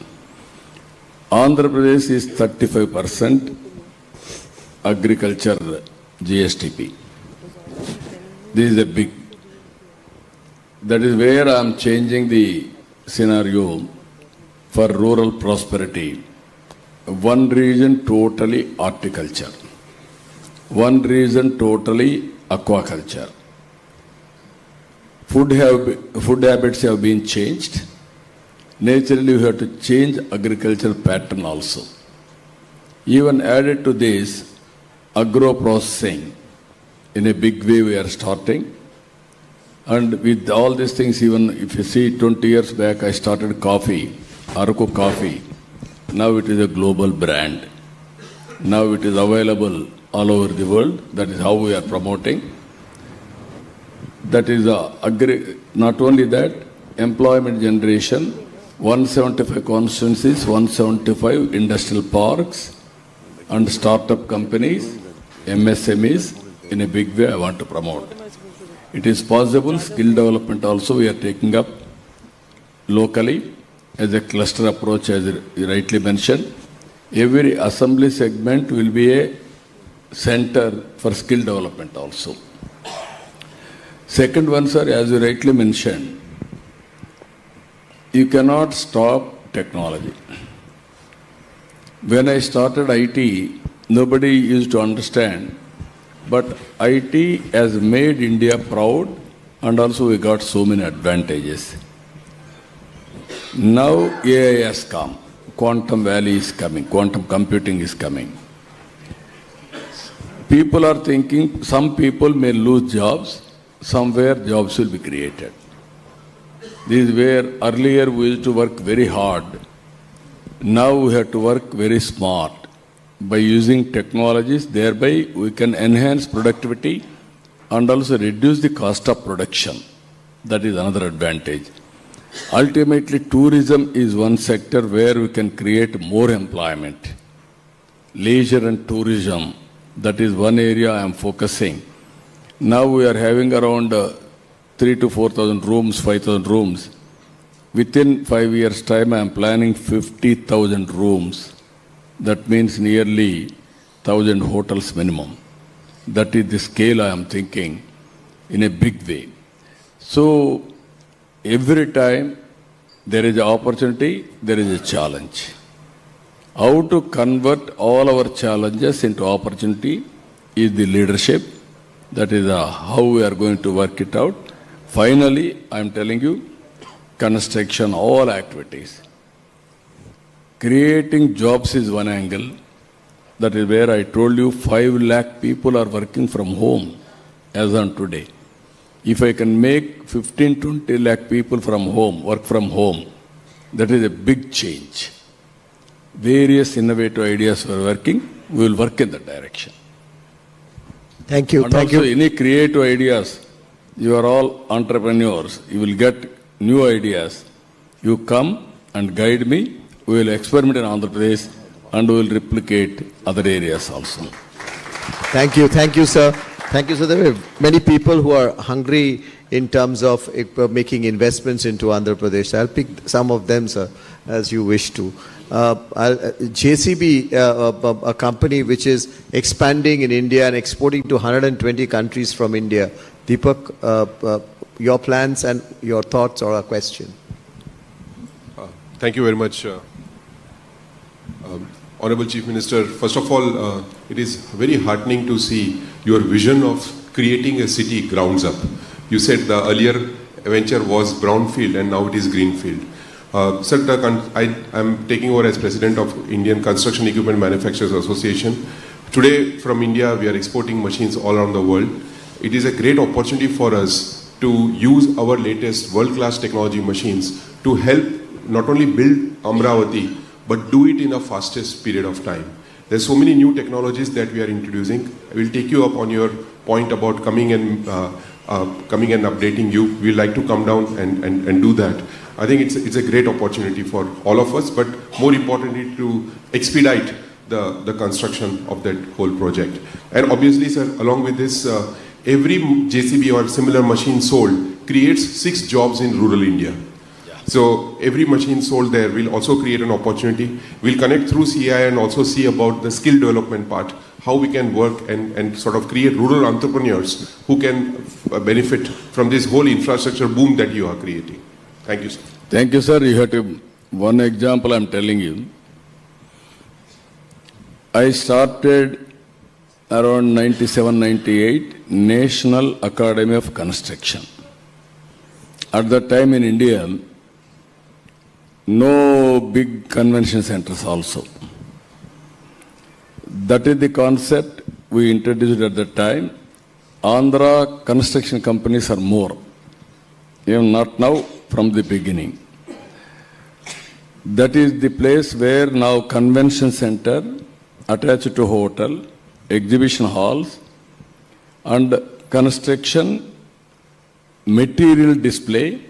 Andhra Pradesh is 35% agriculture GSTP. This is a big, that is where I am changing the scenario for rural prosperity. One region totally horticulture, one region totally aquaculture. Food habits have been changed. Naturally, we have to change agriculture pattern also. Even added to this, agro processing. In a big way we are starting. And with all these things, even if you see 20 years back, I started coffee, Araku coffee. Now it is a global brand. Now it is available all over the world. That is how we are promoting. That is not only that, employment generation, 175 constituencies, 175 industrial parks and startup companies, MSMEs, in a big way I want to promote. It is possible, skill development also we are taking up locally as a cluster approach, as you rightly mentioned. Every assembly segment will be a center for skill development also. Second one, sir, as you rightly mentioned, you cannot stop technology. When I started IT, nobody used to understand, but IT has made India proud and also we got so many advantages. Now AI has come, quantum valley is coming, quantum computing is coming. People are thinking some people may lose jobs, somewhere jobs will be created. This is where earlier we used to work very hard. Now we have to work very smart. By using technologies, thereby we can enhance productivity and also reduce the cost of production. That is another advantage. Ultimately, tourism is one sector where we can create more employment. Leisure and tourism, that is one area I am focusing. Now we are having around 3,000 to 4,000 rooms, 5,000 rooms. Within 5 years' time, I am planning 50,000 rooms. That means nearly 1,000 hotels minimum. That is the scale I am thinking in a big way. So, every time there is an opportunity, there is a challenge. How to convert all our challenges into opportunity is the leadership. That is how we are going to work it out. Finally, I am telling you, construction, all activities. Creating jobs is one angle. That is where I told you 5 lakh people are working from home as on today. If I can make 15-20 lakh people from home, work from home, that is a big change. Various innovative ideas are working. We will work in that direction. Thank you. And Thank also you. any creative ideas, you are all entrepreneurs. You will get new ideas. You come and guide me. We will experiment in Andhra Pradesh and we will replicate other areas also. Thank you. Thank you, sir. Thank you, sir. There are many people who are hungry in terms of making investments into Andhra Pradesh. I'll pick some of them, sir, as you wish to. JCB, a company which is expanding in India and exporting to 120 countries from India. Deepak, your plans and your thoughts or a question? Thank you very much, Honorable Chief Minister. First of all, it is very heartening to see your vision of creating a city grounds up. You said the earlier venture was brownfield and now it is greenfield. Sir, I am taking over as President of Indian Construction Equipment Manufacturers Association. Today, from India, we are exporting machines all around the world. It is a great opportunity for us to use our latest world-class technology machines to help not only build Amravati, but do it in a fastest period of time. There's so many new technologies that we are introducing. I will take you up on your point about coming and updating you. We'd like to come down and do that. I think it's a great opportunity for all of us, but more importantly to expedite the construction of that whole project. And obviously, sir, along with this, every JCB or similar machine sold creates 6 jobs in rural India. So every machine sold there will also create an opportunity. We'll connect through CII and also see about the skill development part, how we can work and sort of create rural entrepreneurs who can benefit from this whole infrastructure boom that you are creating. Thank you, sir. Thank you, sir. You have to, one example I'm telling you. I started around 97, 98, National Academy of Construction. At that time in India, no big convention centers also. That is the concept we introduced at that time. Andhra construction companies are more. Even not now, from the beginning. That is the place where now convention center attached to hotel, exhibition halls, and construction, material display,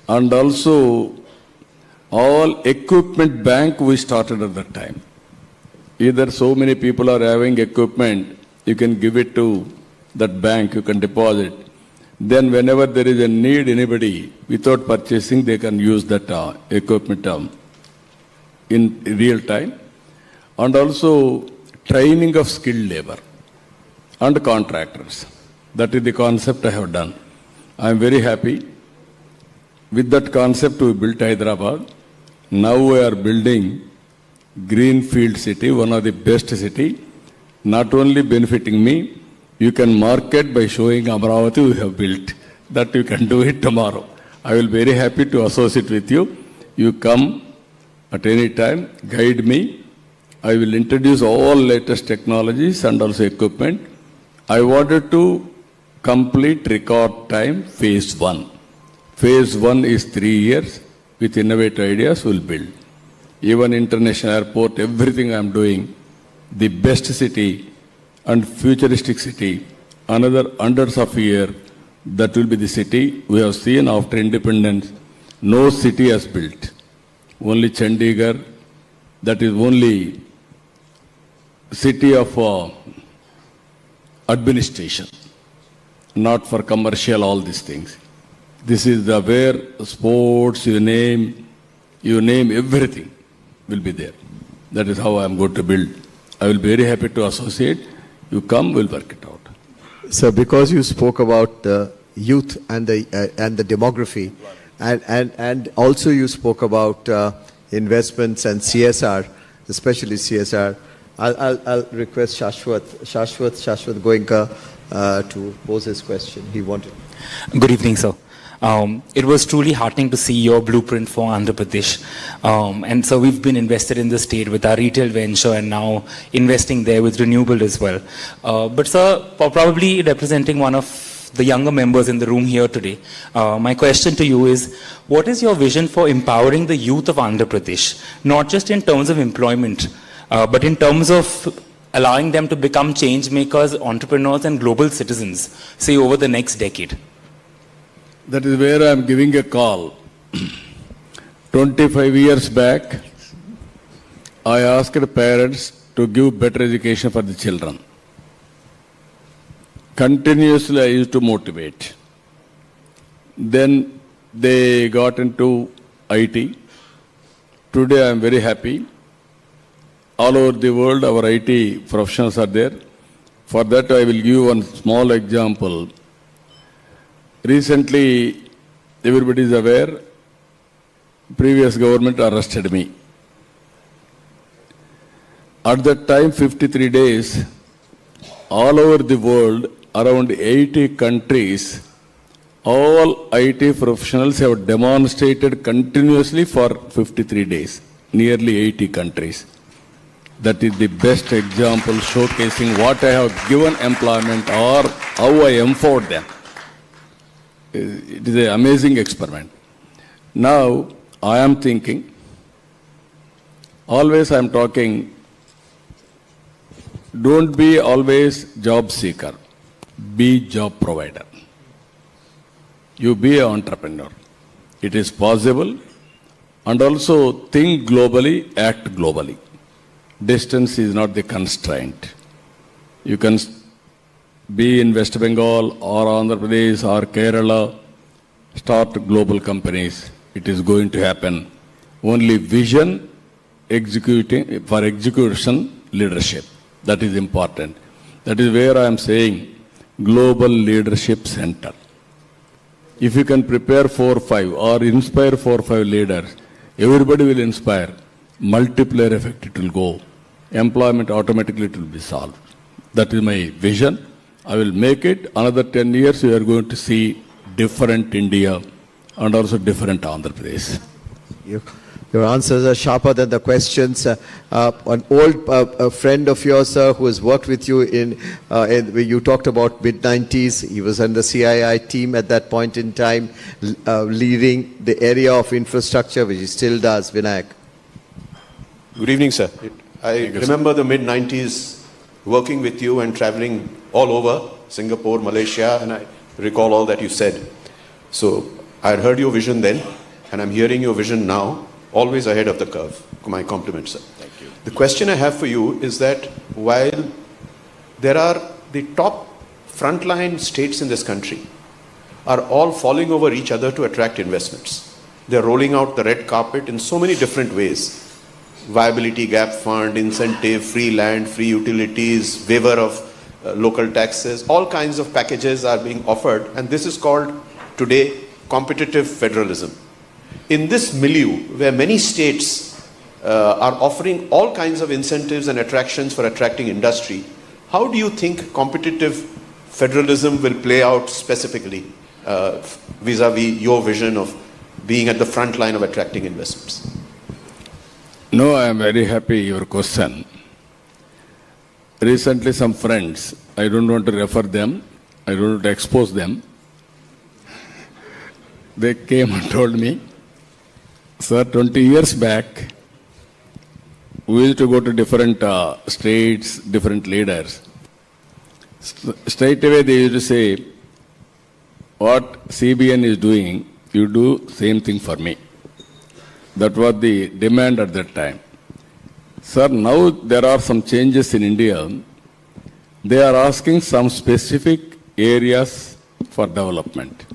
and also all equipment bank we started at that time. Either so many people are having equipment, you can give it to that bank, you can deposit. Then whenever there is a need, anybody, without purchasing, they can use that equipment in real time. And also training of skilled labor and contractors. That is the concept I have done. I am very happy. With that concept, we built Hyderabad. Now we are building Greenfield city, one of the best city, not only benefiting me, you can market by showing Amravati we have built. That you can do it tomorrow. I will be very happy to associate with you. You come at any time, guide me. I will introduce all latest technologies and also equipment. I wanted to complete record time phase 1. Phase 1 is 3 years. With innovative ideas, we'll build. Even international airport, everything I'm doing, the best city and futuristic city, another hundreds of years, that will be the city we have seen after independence. No city has built. Only Chandigarh, that is only city of administration, not for commercial, all these things. This is the where sports, you name everything will be there. That is how I am going to build. I will be very happy to associate. You come, we'll work it out. So because you spoke about the youth and the demography, and also you spoke about investments and CSR, especially CSR, I'll request Shashwat Goenka to pose his question. He wanted. Good evening, sir. It was truly heartening to see your blueprint for Andhra Pradesh. And so we've been invested in the state with our retail venture and now investing there with renewable as well. But sir, probably representing one of the younger members in the room here today, my question to you is, what is your vision for empowering the youth of Andhra Pradesh? Not just in terms of employment, but in terms of allowing them to become change makers, entrepreneurs and global citizens, say over the next decade? That is where I am giving a call. 25 years back, I asked parents to give better education for the children. Continuously I used to motivate. Then they got into IT. Today I am very happy. All over the world our IT professionals are there. For that I will give one small example. Recently, everybody is aware, previous government arrested me. At that time, 53 days, all over the world, around 80 countries, all IT professionals have demonstrated continuously for 53 days, nearly 80 countries. That is the best example showcasing what I have given employment or how I empowered them. It is an amazing experiment. Now, I am thinking, always I am talking, don't be always job seeker, be job provider. You be an entrepreneur. It is possible, and also think globally, act globally. Distance is not the constraint. You can be in West Bengal or Andhra Pradesh or Kerala, start global companies. It is going to happen. Only vision, execution, leadership. That is important. That is where I am saying Global Leadership Center. If you can prepare 4 or 5 or inspire 4 or 5 leaders, everybody will inspire. Multiplier effect it will go. Employment automatically it will be solved. That is my vision. I will make it. Another 10 years, we are going to see different India and also different Andhra Pradesh. Your answers are sharper than the questions. An old friend of yours, sir, who has worked with you you talked about mid-90s. He was on the CII team at that point in time, leading the area of infrastructure, which he still does. Vinayak. Good evening, sir. I remember the mid-90s working with you and traveling all over Singapore, Malaysia, and I recall all that you said. So I had heard your vision then, and I'm hearing your vision now, always ahead of the curve. My compliments, sir. Thank you. The question I have for you is that while there are the top frontline states in this country are all falling over each other to attract investments. They're rolling out the red carpet in so many different ways. Viability gap fund, incentive, free land, free utilities, waiver of local taxes, all kinds of packages are being offered, and this is called today competitive federalism. In this milieu, where many states are offering all kinds of incentives and attractions for attracting industry, how do you think competitive federalism will play out specifically vis-a-vis your vision of being at the front line of attracting investments? No, I am very happy your question. Recently some friends, I don't want to refer them, I don't want to expose them. They came and told me, sir, 20 years back, we used to go to different states, different leaders. Straight away they used to say, what CBN is doing, you do same thing for me. That was the demand at that time. Sir, now there are some changes in India. They are asking some specific areas for development.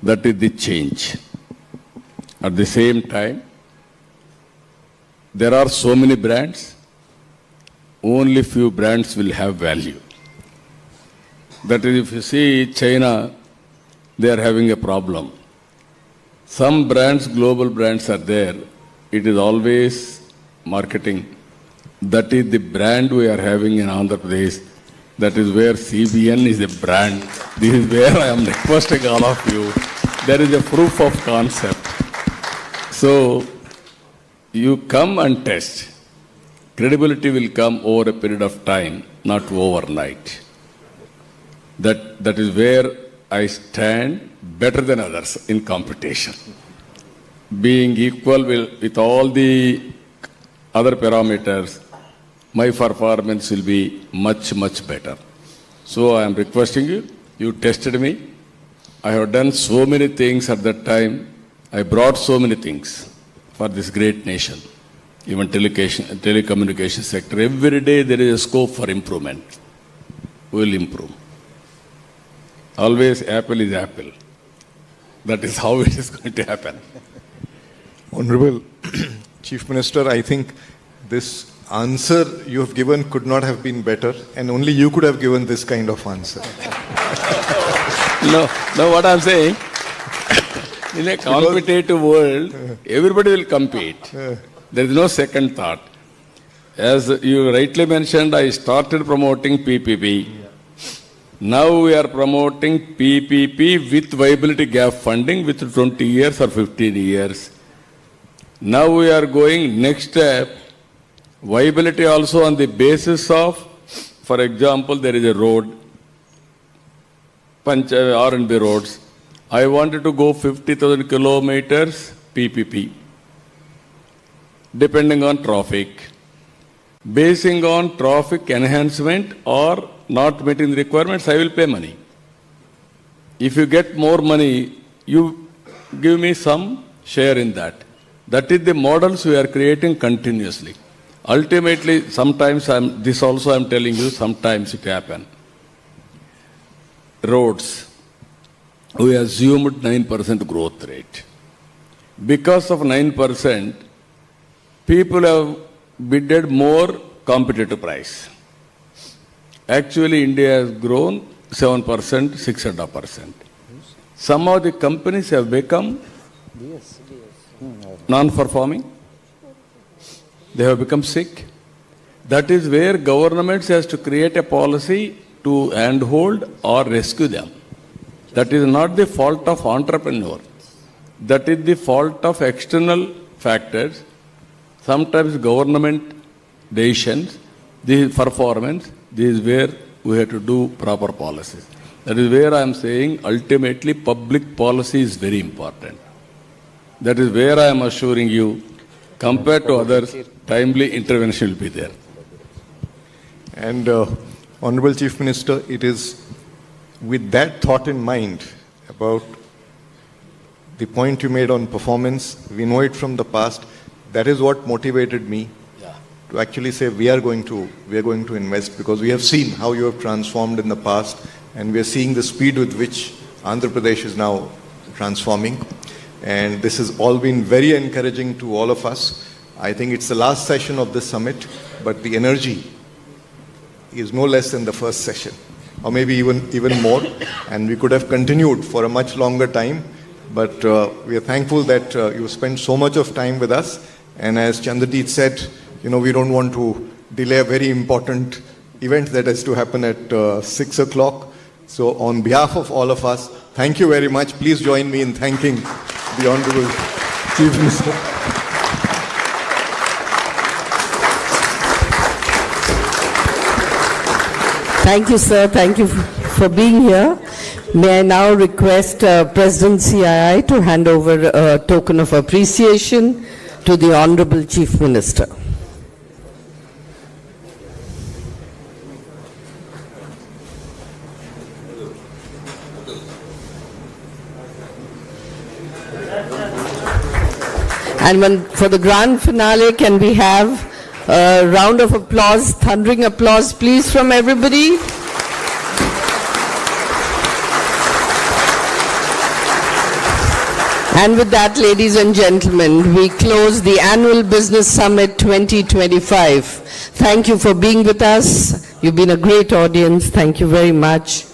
That is the change. At the same time, there are so many brands, only few brands will have value. That is, if you see China, they are having a problem. Some brands, global brands are there. It is always marketing. That is the brand we are having in Andhra Pradesh. That is where CBN is a brand. This is where I am requesting all of you. There is a proof of concept. So, you come and test. Credibility will come over a period of time, not overnight. That is where I stand better than others in competition. Being equal with all the other parameters, my performance will be much, much better. So I am requesting you, you tested me. I have done so many things at that time. I brought so many things for this great nation. Even telecommunication sector. Every day there is a scope for improvement. We will improve. Always apple is apple. That is how it is going to happen. Honorable Chief Minister, I think this answer you have given could not have been better, and only you could have given this kind of answer. No, what I'm saying, in a competitive world, everybody will compete. There is no second thought. As you rightly mentioned, I started promoting PPP. Now we are promoting PPP with viability gap funding with 20 years or 15 years. Now we are going next step, viability also on the basis of, for example, there is a road, R&B roads. I wanted to go 50,000 kilometers PPP, depending on traffic. Basing on traffic enhancement or not meeting the requirements, I will pay money. If you get more money, you give me some share in that. That is the models we are creating continuously. Ultimately, sometimes this also I am telling you, sometimes it happens. Roads, we assumed 9% growth rate. Because of 9%, people have bidded more competitive price. Actually, India has grown 7%, 6.5%. Some of the companies have become non-performing. They have become sick. That is where governments has to create a policy to handhold or rescue them. That is not the fault of entrepreneur. That is the fault of external factors. Sometimes government decisions, this is performance, this is where we have to do proper policies. That is where I am saying ultimately public policy is very important. That is where I am assuring you, compared to others, timely intervention will be there. And Honorable Chief Minister, it is with that thought in mind about the point you made on performance, we know it from the past, that is what motivated me to actually say we are going to invest, because we have seen how you have transformed in the past and we are seeing the speed with which Andhra Pradesh is now transforming. And this has all been very encouraging to all of us. I think it's the last session of this summit, but the energy is no less than the first session, or maybe even more. And we could have continued for a much longer time, but we are thankful that you spent so much of time with us. And as Chandradeep said, we don't want to delay a very important event that has to happen at 6 o'clock. So on behalf of all of us, thank you very much. Please join me in thanking the Honorable Chief Minister. Thank you, sir. Thank you for being here. May I now request President CII to hand over a token of appreciation to the Honorable Chief Minister. And for the grand finale, can we have a round of applause, thundering applause, please, from everybody? And with that, ladies and gentlemen, we close the Annual Business Summit 2025. Thank you for being with us. You've been a great audience. Thank you very much.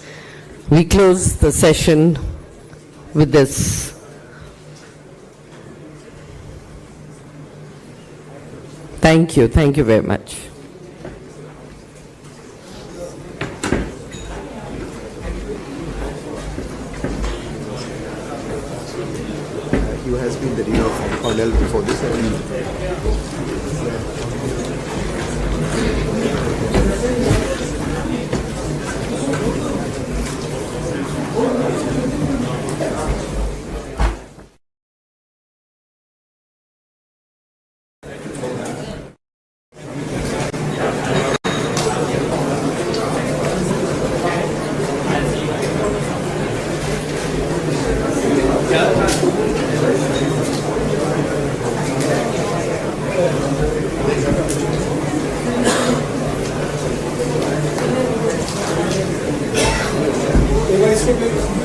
We close the session with this. Thank you. Thank you very much. He has been the dean of Cornell before this. Thank you.